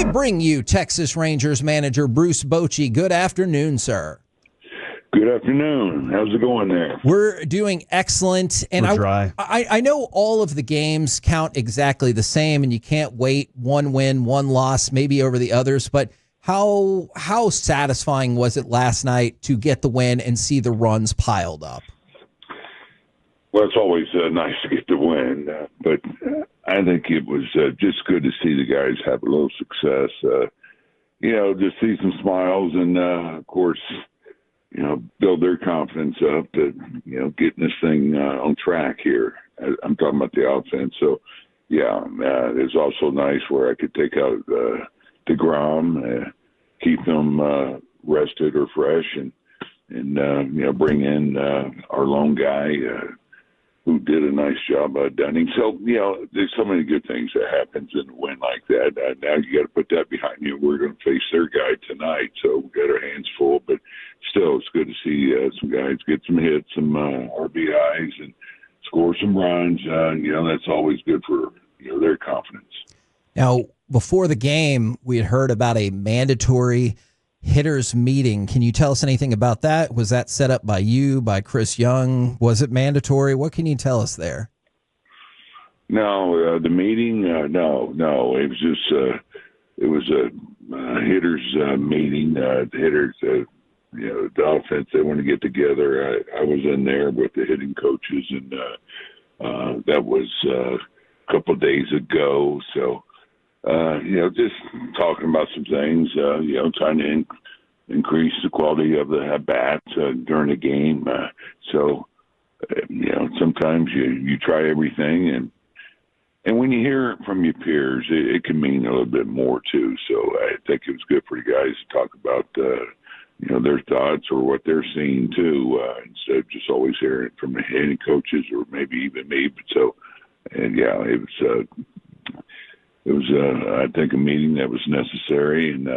We bring you Texas Rangers manager Bruce Bochy. Good afternoon, sir. Good afternoon. How's it going there? We're doing excellent. And We're dry. I know all of the games count exactly the same, and you can't wait one win, one loss, maybe over the others. But how satisfying was it last night to get the win and see the runs piled up? Well, it's always nice to get the win, but I think it was just good to see the guys have a little success. Just see some smiles and, of course, build their confidence up that, getting this thing on track here. I'm talking about the offense. So, it's also nice where I could take out deGrom, keep them rested or fresh, and bring in our lone guy who did a nice job Dunning. So, there's so many good things that happens in a win like that. Now you got to put that behind you. We're going to face their guy tonight, so we got our hands full. But still, it's good to see some guys get some hits, some RBIs, and score some runs. That's always good for their confidence. Now, before the game, we had heard about a mandatory hitters meeting. Can you tell us anything about that? Was that set up by you, by Chris Young? Was it mandatory? What can you tell us there? No, the meeting, no. It was just it was a hitters meeting. The hitters, the offense, they want to get together. I was in there with the hitting coaches, and that was a couple of days ago. So, just talking about some things, trying to increase the quality of the at-bats during the game. Sometimes you try everything, and when you hear it from your peers, it can mean a little bit more too. So I think it was good for the guys to talk about, their thoughts or what they're seeing too, instead of just always hearing it from the hitting coaches or maybe even me. But so, and it was, I think, a meeting that was necessary, and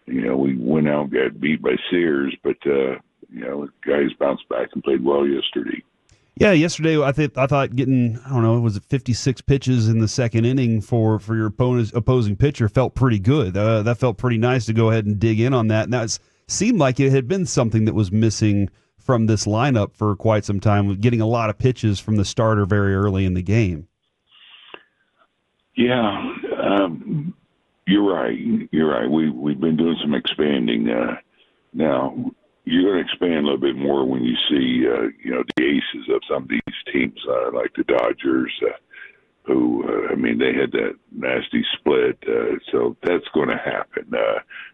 we went out and got beat by Sears, but guys bounced back and played well yesterday. Yeah, yesterday I thought getting, was it 56 pitches in the second inning for your opposing pitcher felt pretty good. That felt pretty nice to go ahead and dig in on that. And that seemed like it had been something that was missing from this lineup for quite some time, with getting a lot of pitches from the starter very early in the game. Yeah, you're right. We've been doing some expanding. Now you're going to expand a little bit more when you see the aces of some of these teams, like the Dodgers, who they had that nasty split. So that's going to happen.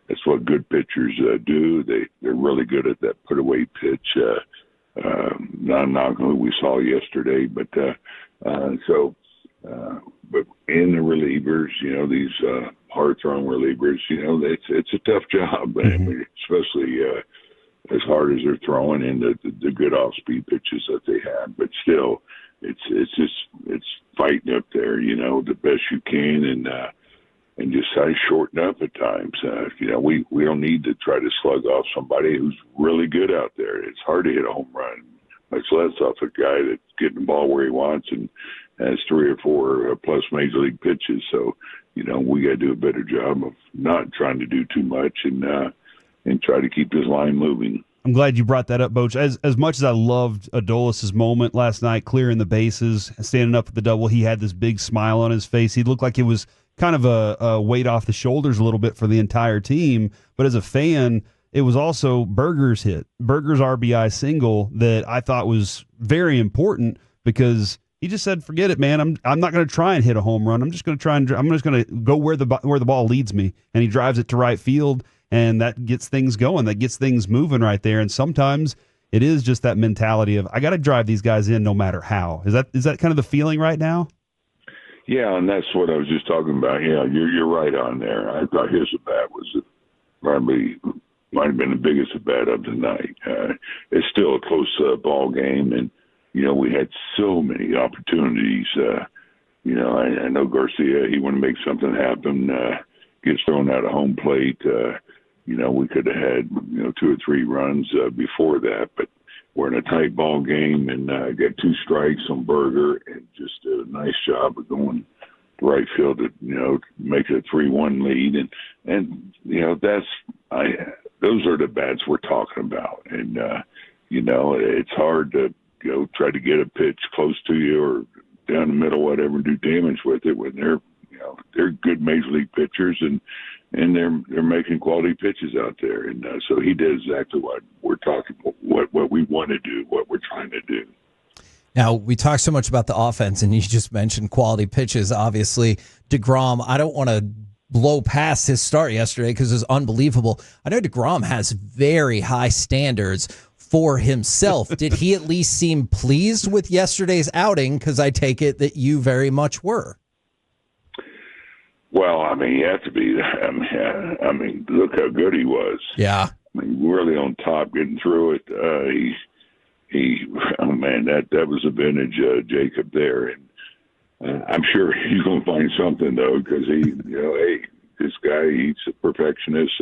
That's what good pitchers do. They're really good at that put away pitch. Not knocking what we saw yesterday, but but in the relievers, these hard-throwing relievers, it's a tough job. Mm-hmm. Especially as hard as they're throwing in the good off-speed pitches that they have. But still, it's fighting up there, the best you can, and just try to shorten up at times. We don't need to try to slug off somebody who's really good out there. It's hard to hit a home run, much less off a guy that's getting the ball where he wants and has 3 or 4 plus major league pitches. So, we got to do a better job of not trying to do too much and try to keep this line moving. I'm glad you brought that up, Boch. As much as I loved Adolis' moment last night, clearing the bases, standing up at the double, he had this big smile on his face. He looked like it was kind of a weight off the shoulders a little bit for the entire team. But as a fan, it was also Berger's RBI single that I thought was very important, because he just said, "Forget it, man. I'm not going to try and hit a home run. I'm just going to go where the ball leads me." And he drives it to right field, and that gets things going. That gets things moving right there. And sometimes it is just that mentality of, I got to drive these guys in no matter how. Is that kind of the feeling right now? Yeah, and that's what I was just talking about. Yeah, you're right on there. I thought his at-bat was probably might have been the biggest at-bat of the night. It's still a close ball game, and we had so many opportunities. I know Garcia, he wanted to make something happen, gets thrown out of home plate. We could have had 2 or 3 runs before that, but we're in a tight ball game, and got 2 strikes on Berger, and just did a nice job of going right field to, make it a 3-1 lead. And those are the bats we're talking about. And, it's hard to, try to get a pitch close to you or down the middle, whatever, and do damage with it when they're good major league pitchers and they're making quality pitches out there. And so he did exactly what we're talking about, what we want to do, what we're trying to do. Now, we talk so much about the offense, and you just mentioned quality pitches. Obviously, deGrom, I don't want to blow past his start yesterday because it was unbelievable. I know deGrom has very high standards for himself. Did he at least seem pleased with yesterday's outing? Because I take it that you very much were. Well, you have to be. Look how good he was. Yeah. Really on top, getting through it. That was a vintage Jacob there, and I'm sure he's going to find something though, because this guy, he's a perfectionist.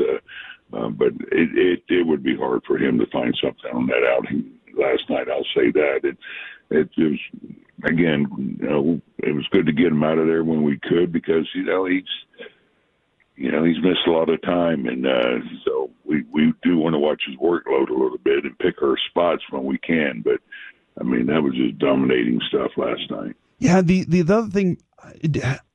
But it would be hard for him to find something on that outing last night. I'll say that. It was, again, it was good to get him out of there when we could, because he's missed a lot of time, and so we do want to watch his workload a little bit and pick our spots when we can. But that was just dominating stuff last night. Yeah, the other thing,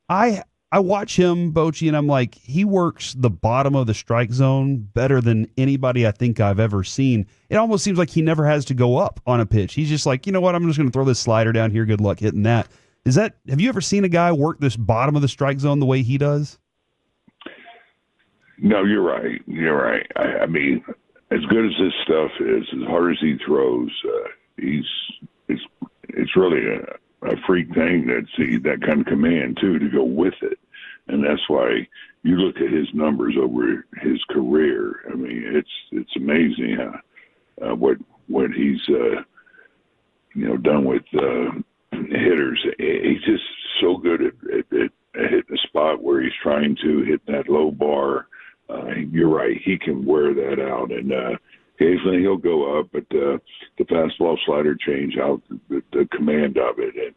I watch him, Bochy, and I'm like, he works the bottom of the strike zone better than anybody I think I've ever seen. It almost seems like he never has to go up on a pitch. He's just like, you know what, I'm just going to throw this slider down here. Good luck hitting that. Have you ever seen a guy work this bottom of the strike zone the way he does? No, you're right. You're right. As good as this stuff is, as hard as he throws, it's really a freak thing that kind of command too, to go with it. And that's why you look at his numbers over his career. It's amazing what he's done with hitters. He's just so good at hitting the spot where he's trying to hit that low bar. You're right. He can wear that out, and occasionally he'll go up, but the fastball slider change out the command of it,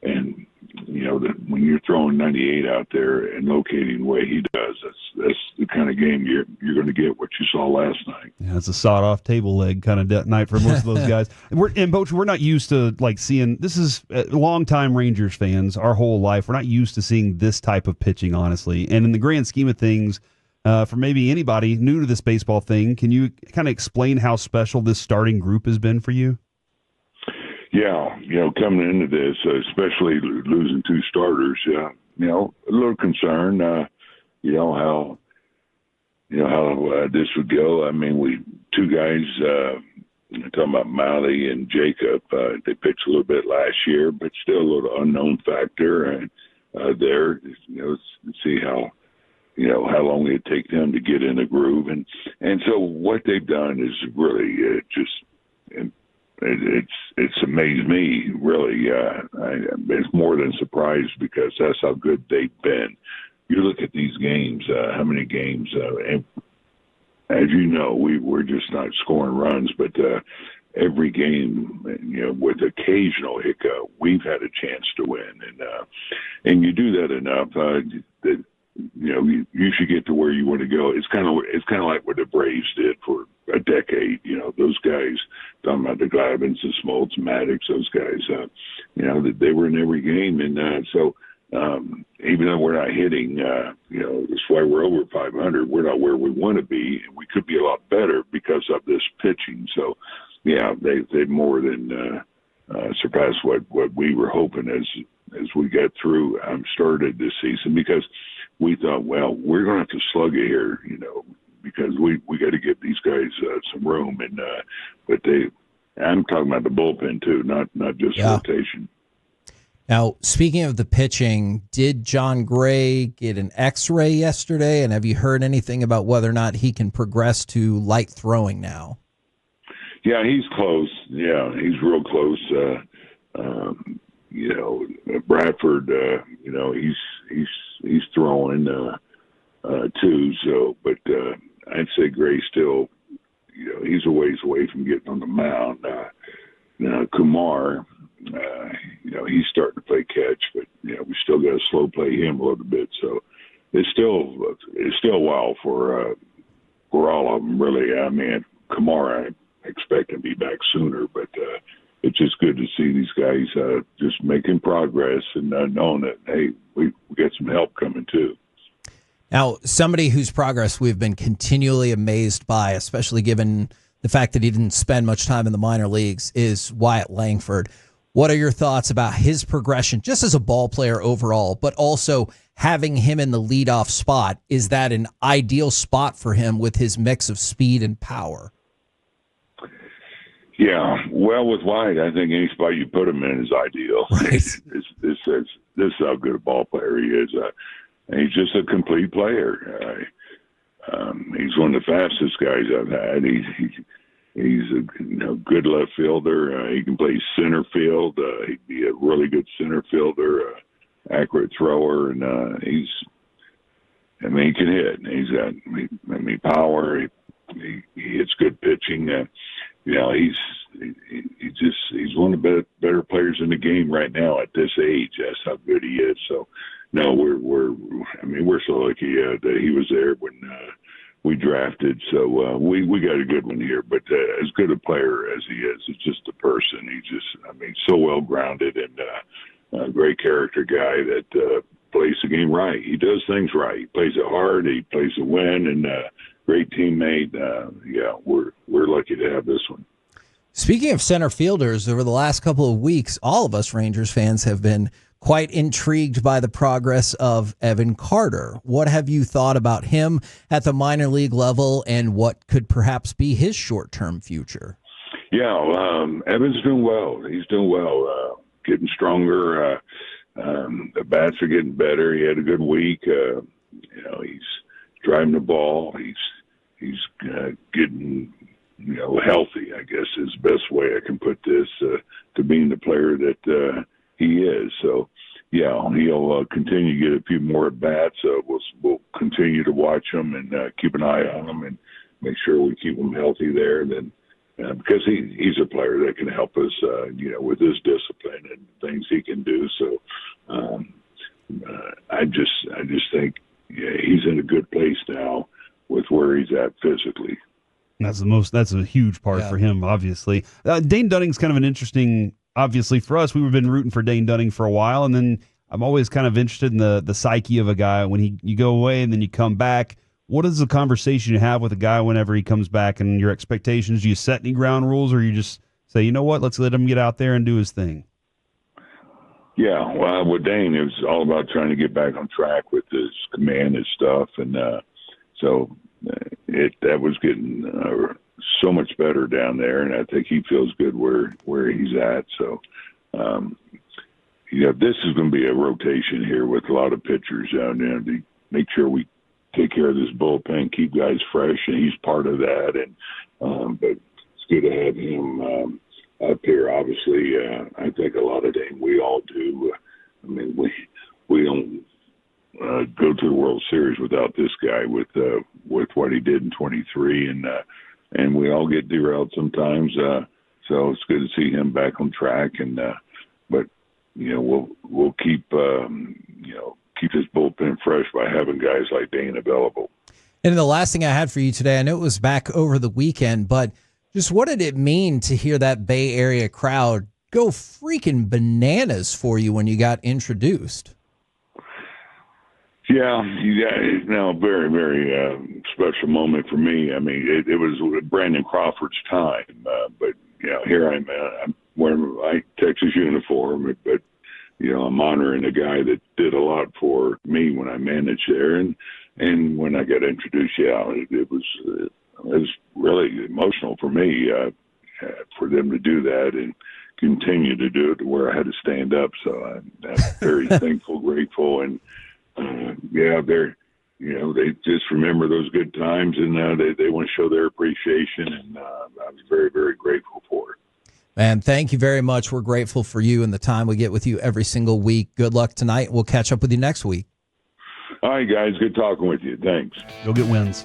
and when you're throwing 98 out there and locating the way he does, that's the kind of game you're going to get what you saw last night. Yeah, it's a sawed-off table leg kind of night for most of those guys. And Bochy, we're not used to seeing. This is long-time Rangers fans. Our whole life, we're not used to seeing this type of pitching, honestly. And in the grand scheme of things, for maybe anybody new to this baseball thing, can you kind of explain how special this starting group has been for you? Yeah, coming into this, especially losing two starters, a little concern, how this would go. We two guys, talking about Miley and Jacob, they pitched a little bit last year, but still a little unknown factor. And there, see how long it'd take them to get in a groove. And so what they've done is really it's amazed me, really. It's more than surprised, because that's how good they've been. You look at these games, how many games, and as you know, we're just not scoring runs, but every game, with occasional hiccup, we've had a chance to win. And you do that enough, that you should get to where you want to go. It's kind of like what the Braves did for a decade. Those guys, talking about the Glavins, the Smoltz, Maddox, those guys, they were in every game. And so even though we're not hitting, that's why we're over 500. We're not where we want to be, and we could be a lot better because of this pitching. So, yeah, they more than surpassed what we were hoping as we got through started this season, because we thought, well, we're going to have to slug it here, because we got to give these guys some room. And but I'm talking about the bullpen too, not just rotation. Now, speaking of the pitching, did John Gray get an X-ray yesterday? And have you heard anything about whether or not he can progress to light throwing now? Yeah, he's close. Yeah, he's real close. Bradford, he's throwing too. So, but I'd say Gray still, he's a ways away from getting on the mound. Now Kumar, He's starting to play catch, but we still got to slow play him a little bit. So it's still wow for all of them, really. I mean, Kamara, I expect him to be back sooner, but it's just good to see these guys just making progress and knowing that, hey, we got some help coming too. Now, somebody whose progress we've been continually amazed by, especially given the fact that he didn't spend much time in the minor leagues, is Wyatt Langford. What are your thoughts about his progression, just as a ball player overall, but also having him in the leadoff spot? Is that an ideal spot for him with his mix of speed and power? Yeah, well, with Wyatt, I think any spot you put him in is ideal. Right. This is how good a ball player he is. He's just a complete player. He's one of the fastest guys I've had. He's a good left fielder. He can play center field. He'd be a really good center fielder, accurate thrower, and he can hit. He's got power. He hits good pitching. He's one of the better players in the game right now at this age. That's how good he is. So, no, we're so lucky that he was there when we drafted. So we got a good one here. But as good a player as he is, it's just a person. He's so well grounded and a great character guy that plays the game right. He does things right. He plays it hard. He plays to win, and great teammate. We're lucky to have this one. Speaking of center fielders, over the last couple of weeks, all of us Rangers fans have been quite intrigued by the progress of Evan Carter. What have you thought about him at the minor league level, and what could perhaps be his short-term future? Yeah, Evan's doing well. He's doing well, getting stronger. The bats are getting better. He had a good week. He's driving the ball. He's getting healthy, I guess is the best way I can put this, to being the player that he is. So, yeah, he'll continue to get a few more at bats. We'll continue to watch him and keep an eye on him and make sure we keep him healthy there. And then because he's a player that can help us, with his discipline and things he can do. So I just think he's in a good place now with where he's at physically. That's a huge part for him, obviously. Dane Dunning's kind of an interesting, obviously for us, we've been rooting for Dane Dunning for a while, and then I'm always kind of interested in the psyche of a guy when you go away and then you come back. What is the conversation you have with a guy whenever he comes back, and your expectations? Do you set any ground rules, or you just say, you know what, let's let him get out there and do his thing? Yeah, well, with Dane, it was all about trying to get back on track with his command and stuff, and so that was getting so much better down there, and I think he feels good where he's at. So, this is going to be a rotation here with a lot of pitchers down there to make sure we take care of this bullpen, keep guys fresh, and he's part of that. And but it's good to have him up here. Obviously, I think a lot of Dane, we all do. I mean, we don't go to the World Series without this guy with what he did in 23, and we all get derailed sometimes. So it's good to see him back on track, and but we'll keep this bullpen fresh by having guys like Dane available. And the last thing I had for you today, I know it was back over the weekend, but just what did it mean to hear that Bay Area crowd go freaking bananas for you when you got introduced? Yeah, very, very special moment for me. I mean, it was Brandon Crawford's time, but here I'm wearing my Texas uniform, but I'm honoring a guy that did a lot for me when I managed there, and when I got introduced, it was really emotional for me for them to do that and continue to do it to where I had to stand up. So I'm very thankful, grateful, and they just remember those good times, and they want to show their appreciation, and I was very, very grateful for it. Man, thank you very much. We're grateful for you and the time we get with you every single week. Good luck tonight. We'll catch up with you next week. All right, guys. Good talking with you. Thanks. Go get wins.